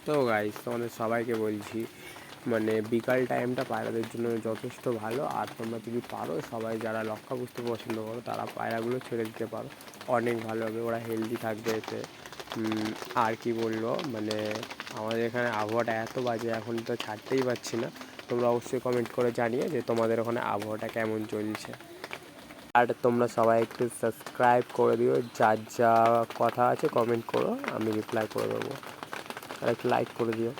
তো গাইস তোমাদের সবাইকে বলছি, মানে বিকাল টাইমটা পায়রাদের জন্য যথেষ্ট ভালো। আর তোমরা যদি পারো, সবাই যারা লক্ষাপুষতে পছন্দ করো তারা পায়রাগুলো ছেড়ে দিতে পারো, অনেক ভালো হবে, ওরা হেলদি থাকবে এতে। আর কি বললো, মানে আমাদের এখানে আবহাওয়াটা এত বাজে, এখন তো ছাড়তেই পারছি না। তোমরা অবশ্যই কমেন্ট করে জানিয়ে যে তোমাদের ওখানে আবহাওয়াটা কেমন চলছে। আর তোমরা সবাই একটু সাবস্ক্রাইব করে দিও, যার যা কথা আছে কমেন্ট করো, আমি রিপ্লাই করে দেবো। আর একটু লাইক করে দিও।